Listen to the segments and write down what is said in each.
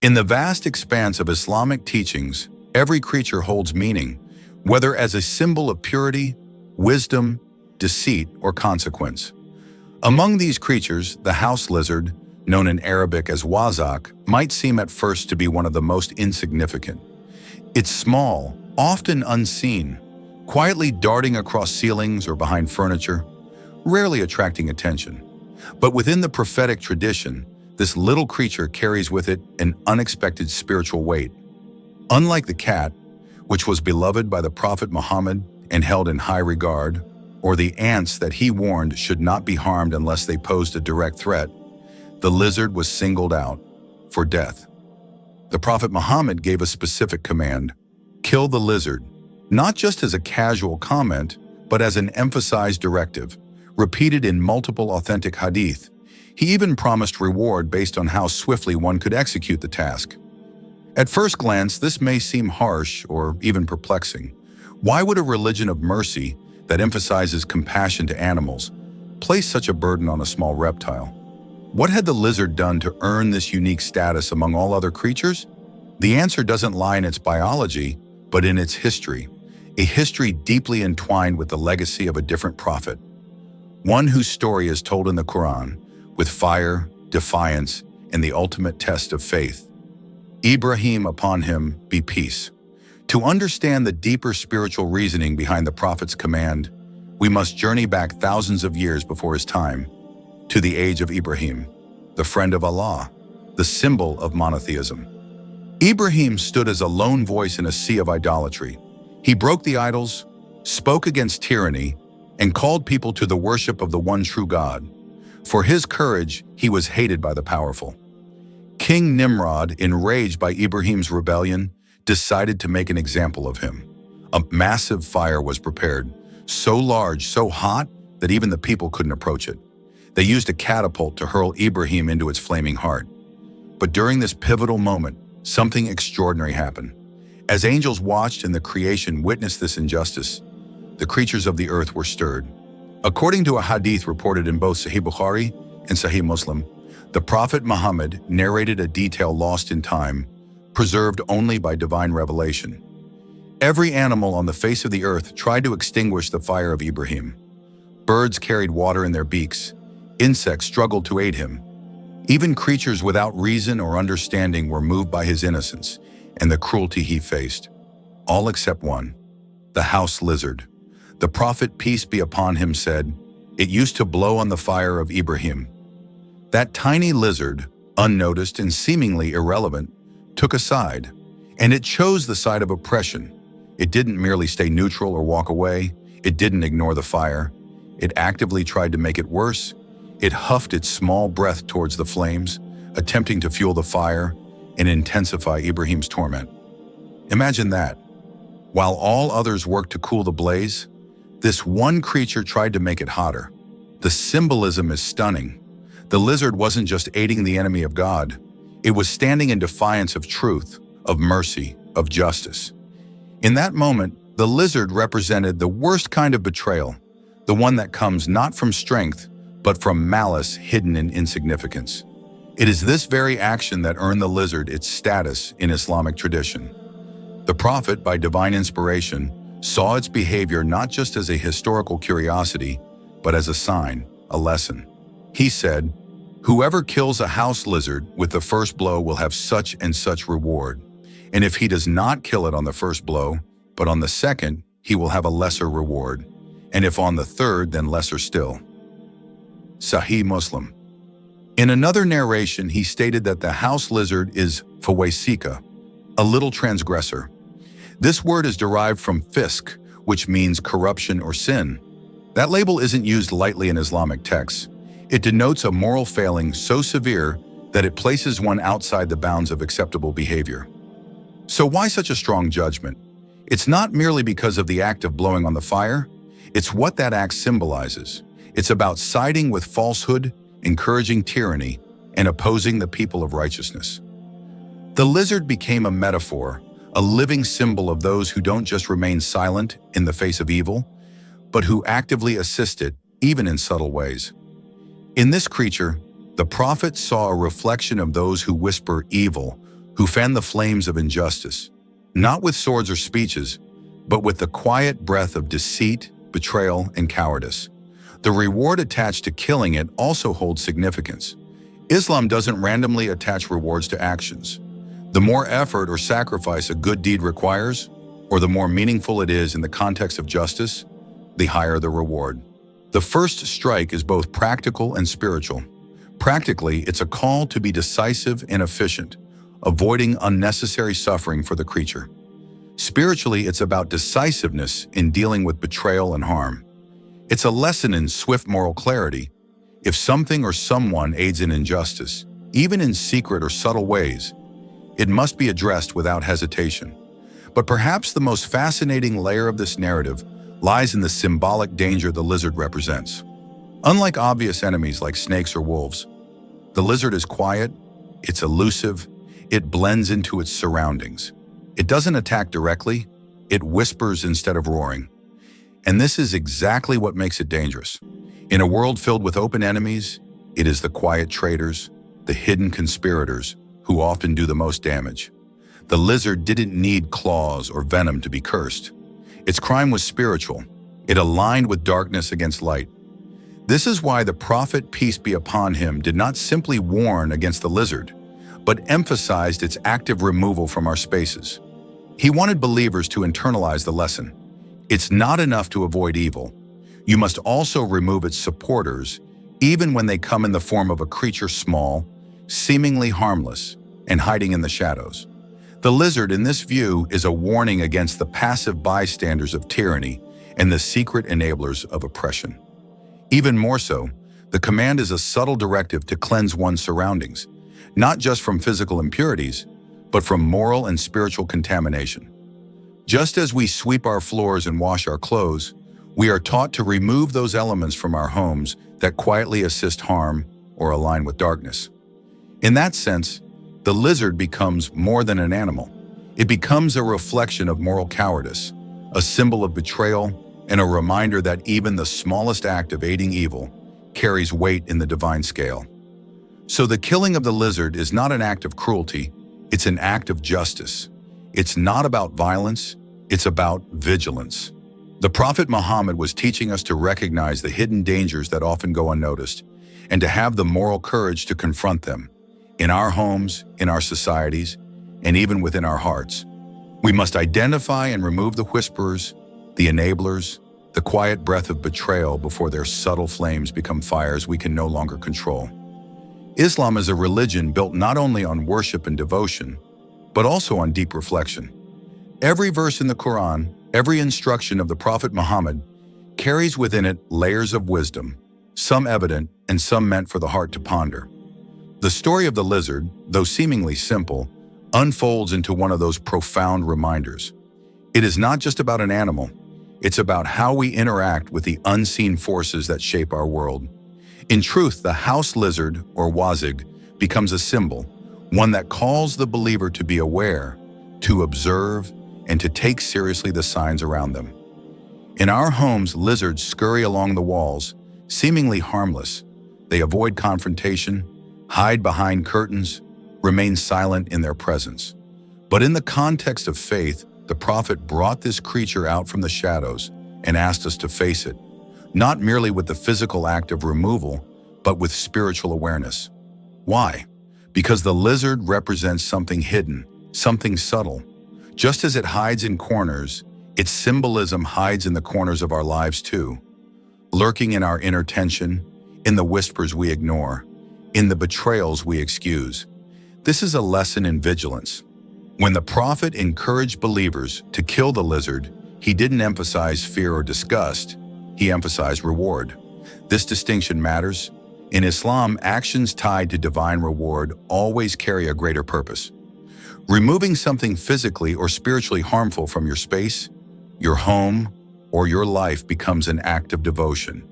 In the vast expanse of Islamic teachings, every creature holds meaning, whether as a symbol of purity, wisdom, deceit, or consequence. Among these creatures, the house lizard, known in Arabic as wazagh, might seem at first to be one of the most insignificant. It's small, often unseen, quietly darting across ceilings or behind furniture, rarely attracting attention. But within the prophetic tradition, this little creature carries with it an unexpected spiritual weight. Unlike the cat, which was beloved by the Prophet Muhammad and held in high regard, or the ants that he warned should not be harmed unless they posed a direct threat, the lizard was singled out for death. The Prophet Muhammad gave a specific command: kill the lizard, not just as a casual comment, but as an emphasized directive, repeated in multiple authentic hadith. He even promised reward based on how swiftly one could execute the task. At first glance, this may seem harsh or even perplexing. Why would a religion of mercy that emphasizes compassion to animals place such a burden on a small reptile? What had the lizard done to earn this unique status among all other creatures? The answer doesn't lie in its biology, but in its history, a history deeply entwined with the legacy of a different prophet, one whose story is told in the Quran with fire, defiance, and the ultimate test of faith. Ibrahim, upon him be peace. To understand the deeper spiritual reasoning behind the prophet's command, we must journey back thousands of years before his time, to the age of Ibrahim, the friend of Allah, the symbol of monotheism. Ibrahim stood as a lone voice in a sea of idolatry. He broke the idols, spoke against tyranny, and called people to the worship of the one true God. For his courage, he was hated by the powerful. King Nimrod, enraged by Ibrahim's rebellion, decided to make an example of him. A massive fire was prepared, so large, so hot, that even the people couldn't approach it. They used a catapult to hurl Ibrahim into its flaming heart. But during this pivotal moment, something extraordinary happened. As angels watched and the creation witnessed this injustice, the creatures of the earth were stirred. According to a hadith reported in both Sahih Bukhari and Sahih Muslim, the Prophet Muhammad narrated a detail lost in time, preserved only by divine revelation. Every animal on the face of the earth tried to extinguish the fire of Ibrahim. Birds carried water in their beaks. Insects struggled to aid him. Even creatures without reason or understanding were moved by his innocence and the cruelty he faced. All except one, the house lizard. The Prophet, peace be upon him, said, "It used to blow on the fire of Ibrahim." That tiny lizard, unnoticed and seemingly irrelevant, took a side, and it chose the side of oppression. It didn't merely stay neutral or walk away. It didn't ignore the fire. It actively tried to make it worse. It huffed its small breath towards the flames, attempting to fuel the fire and intensify Ibrahim's torment. Imagine that. While all others worked to cool the blaze, this one creature tried to make it hotter. The symbolism is stunning. The lizard wasn't just aiding the enemy of God. It was standing in defiance of truth, of mercy, of justice. In that moment, the lizard represented the worst kind of betrayal, the one that comes not from strength, but from malice hidden in insignificance. It is this very action that earned the lizard its status in Islamic tradition. The Prophet, by divine inspiration, saw its behavior not just as a historical curiosity, but as a sign, a lesson. He said, "Whoever kills a house lizard with the first blow will have such and such reward. And if he does not kill it on the first blow, but on the second, he will have a lesser reward. And if on the third, then lesser still." Sahih Muslim. In another narration, he stated that the house lizard is fawasika, a little transgressor. This word is derived from fisk, which means corruption or sin. That label isn't used lightly in Islamic texts. It denotes a moral failing so severe that it places one outside the bounds of acceptable behavior. So why such a strong judgment? It's not merely because of the act of blowing on the fire. It's what that act symbolizes. It's about siding with falsehood, encouraging tyranny, and opposing the people of righteousness. The lizard became a metaphor, a living symbol of those who don't just remain silent in the face of evil, but who actively assist it, even in subtle ways. In this creature, the Prophet saw a reflection of those who whisper evil who fan the flames of injustice, not with swords or speeches, but with the quiet breath of deceit, betrayal, and cowardice. The reward attached to killing it also holds significance. Islam doesn't randomly attach rewards to actions. The more effort or sacrifice a good deed requires, or the more meaningful it is in the context of justice, the higher the reward. The first strike is both practical and spiritual. Practically, it's a call to be decisive and efficient, avoiding unnecessary suffering for the creature. Spiritually, it's about decisiveness in dealing with betrayal and harm. It's a lesson in swift moral clarity. If something or someone aids in injustice, even in secret or subtle ways, it must be addressed without hesitation. But perhaps the most fascinating layer of this narrative lies in the symbolic danger the lizard represents. Unlike obvious enemies like snakes or wolves, the lizard is quiet, it's elusive, it blends into its surroundings. It doesn't attack directly, it whispers instead of roaring. And this is exactly what makes it dangerous. In a world filled with open enemies, it is the quiet traitors, the hidden conspirators, who often do the most damage. The lizard didn't need claws or venom to be cursed. Its crime was spiritual. It aligned with darkness against light. This is why the Prophet, peace be upon him, did not simply warn against the lizard, but emphasized its active removal from our spaces. He wanted believers to internalize the lesson. It's not enough to avoid evil. You must also remove its supporters, even when they come in the form of a creature small, seemingly harmless, and hiding in the shadows. The lizard, in this view, is a warning against the passive bystanders of tyranny and the secret enablers of oppression. Even more so, the command is a subtle directive to cleanse one's surroundings, not just from physical impurities, but from moral and spiritual contamination. Just as we sweep our floors and wash our clothes, we are taught to remove those elements from our homes that quietly assist harm or align with darkness. In that sense, the lizard becomes more than an animal. It becomes a reflection of moral cowardice, a symbol of betrayal, and a reminder that even the smallest act of aiding evil carries weight in the divine scale. So the killing of the lizard is not an act of cruelty, it's an act of justice. It's not about violence, it's about vigilance. The Prophet Muhammad was teaching us to recognize the hidden dangers that often go unnoticed, and to have the moral courage to confront them. In our homes, in our societies, and even within our hearts. We must identify and remove the whisperers, the enablers, the quiet breath of betrayal before their subtle flames become fires we can no longer control. Islam is a religion built not only on worship and devotion, but also on deep reflection. Every verse in the Quran, every instruction of the Prophet Muhammad, carries within it layers of wisdom, some evident and some meant for the heart to ponder. The story of the lizard, though seemingly simple, unfolds into one of those profound reminders. It is not just about an animal, it's about how we interact with the unseen forces that shape our world. In truth, the house lizard, or wazagh, becomes a symbol, one that calls the believer to be aware, to observe, and to take seriously the signs around them. In our homes, lizards scurry along the walls, seemingly harmless. They avoid confrontation, hide behind curtains, remain silent in their presence. But in the context of faith, the Prophet brought this creature out from the shadows and asked us to face it, not merely with the physical act of removal, but with spiritual awareness. Why? Because the lizard represents something hidden, something subtle. Just as it hides in corners, its symbolism hides in the corners of our lives too, lurking in our inner tension, in the whispers we ignore, in the betrayals we excuse. This is a lesson in vigilance. When the Prophet encouraged believers to kill the lizard, he didn't emphasize fear or disgust, he emphasized reward. This distinction matters. In Islam, actions tied to divine reward always carry a greater purpose. Removing something physically or spiritually harmful from your space, your home, or your life becomes an act of devotion.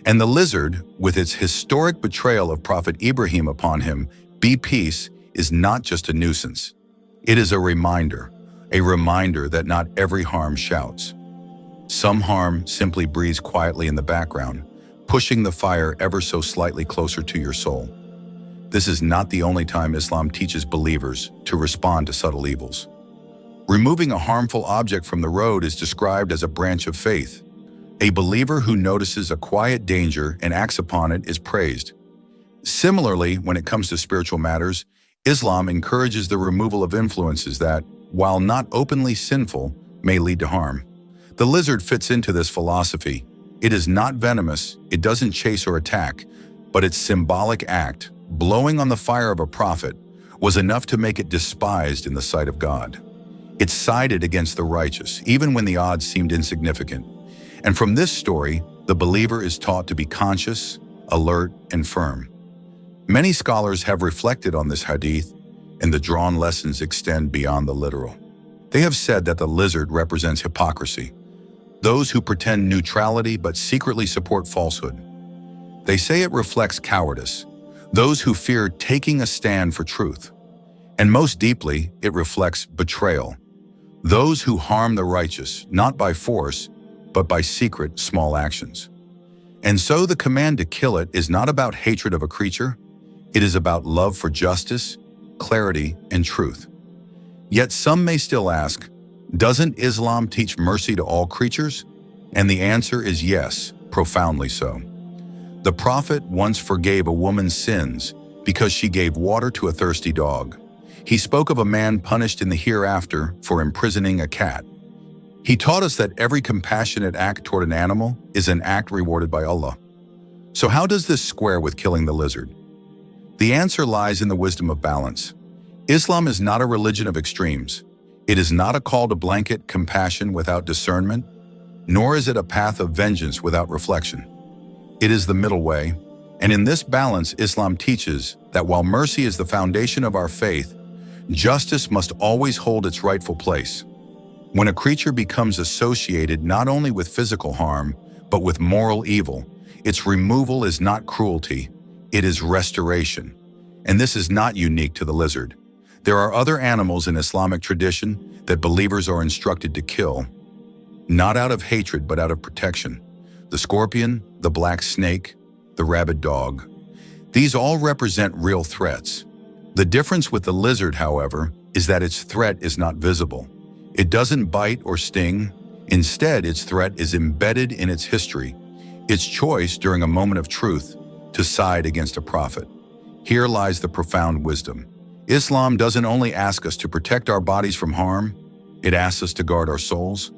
And the lizard, with its historic betrayal of Prophet Ibrahim upon him, be peace, is not just a nuisance. It is a reminder that not every harm shouts. Some harm simply breathes quietly in the background, pushing the fire ever so slightly closer to your soul. this is not the only time Islam teaches believers to respond to subtle evils. Removing a harmful object from the road is described as a branch of faith. A believer who notices a quiet danger and acts upon it is praised. Similarly, when it comes to spiritual matters, Islam encourages the removal of influences that, while not openly sinful, may lead to harm. The lizard fits into this philosophy. It is not venomous, it doesn't chase or attack, but its symbolic act, blowing on the fire of a prophet, was enough to make it despised in the sight of God. It sided against the righteous, even when the odds seemed insignificant. And from this story, the believer is taught to be conscious, alert, and firm. Many scholars have reflected on this hadith, and the drawn lessons extend beyond the literal. They have said that the lizard represents hypocrisy, those who pretend neutrality but secretly support falsehood. They say it reflects cowardice, those who fear taking a stand for truth. And most deeply, it reflects betrayal, those who harm the righteous, not by force, but by secret, small actions. And so the command to kill it is not about hatred of a creature, it is about love for justice, clarity, and truth. Yet some may still ask, doesn't Islam teach mercy to all creatures? And the answer is yes, profoundly so. The Prophet once forgave a woman's sins because she gave water to a thirsty dog. He spoke of a man punished in the hereafter for imprisoning a cat. He taught us that every compassionate act toward an animal is an act rewarded by Allah. So how does this square with killing the lizard? The answer lies in the wisdom of balance. Islam is not a religion of extremes. It is not a call to blanket compassion without discernment, nor is it a path of vengeance without reflection. It is the middle way, and in this balance, Islam teaches that while mercy is the foundation of our faith, justice must always hold its rightful place. When a creature becomes associated not only with physical harm, but with moral evil, its removal is not cruelty, it is restoration. And this is not unique to the lizard. There are other animals in Islamic tradition that believers are instructed to kill, not out of hatred but out of protection. The scorpion, the black snake, the rabid dog. These all represent real threats. The difference with the lizard, however, is that its threat is not visible. It doesn't bite or sting. Instead, its threat is embedded in its history, its choice during a moment of truth to side against a prophet. Here lies the profound wisdom. Islam doesn't only ask us to protect our bodies from harm, it asks us to guard our souls.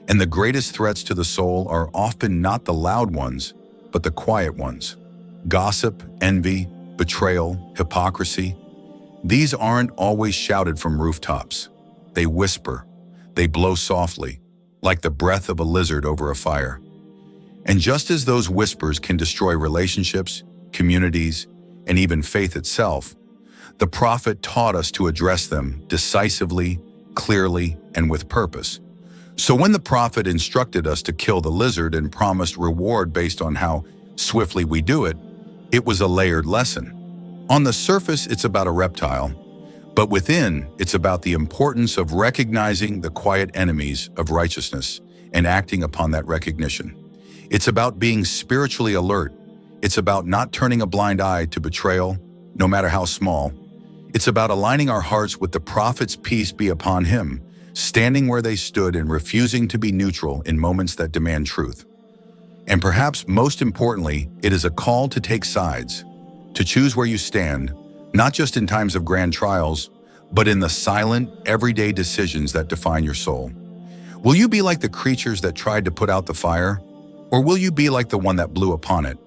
And the greatest threats to the soul are often not the loud ones, but the quiet ones. Gossip, envy, betrayal, hypocrisy. These aren't always shouted from rooftops. They whisper, they blow softly, like the breath of a lizard over a fire. And just as those whispers can destroy relationships, communities, and even faith itself, the Prophet taught us to address them decisively, clearly, and with purpose. So when the Prophet instructed us to kill the lizard and promised reward based on how swiftly we do it, it was a layered lesson. On the surface, it's about a reptile, but within, it's about the importance of recognizing the quiet enemies of righteousness and acting upon that recognition. It's about being spiritually alert. It's about not turning a blind eye to betrayal, no matter how small. It's about aligning our hearts with the Prophet's peace be upon him, standing where they stood and refusing to be neutral in moments that demand truth. And perhaps most importantly, it is a call to take sides, to choose where you stand, not just in times of grand trials, but in the silent, everyday decisions that define your soul. Will you be like the creatures that tried to put out the fire, or will you be like the one that blew upon it?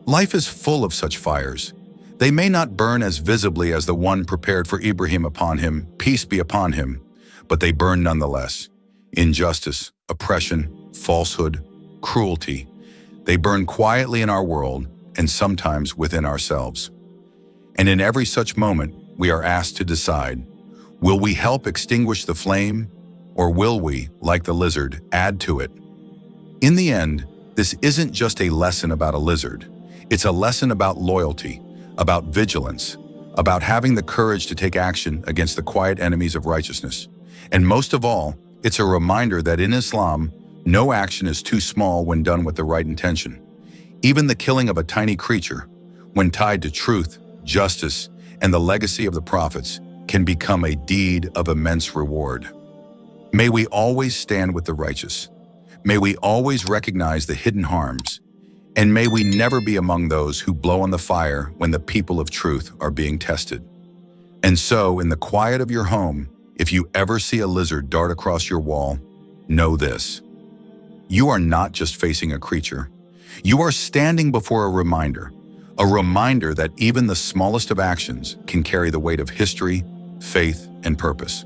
Life is full of such fires. They may not burn as visibly as the one prepared for Ibrahim upon him, peace be upon him, but they burn nonetheless. Injustice, oppression, falsehood, cruelty. They burn quietly in our world and sometimes within ourselves. And in every such moment, we are asked to decide, will we help extinguish the flame, or will we, like the lizard, add to it? In the end, this isn't just a lesson about a lizard. It's a lesson about loyalty, about vigilance, about having the courage to take action against the quiet enemies of righteousness. And most of all, it's a reminder that in Islam, no action is too small when done with the right intention. Even the killing of a tiny creature, when tied to truth, justice, and the legacy of the prophets can become a deed of immense reward. May we always stand with the righteous. May we always recognize the hidden harms. And may we never be among those who blow on the fire when the people of truth are being tested. And so, in the quiet of your home, if you ever see a lizard dart across your wall, know this: you are not just facing a creature. You are standing before a reminder that even the smallest of actions can carry the weight of history, faith, and purpose.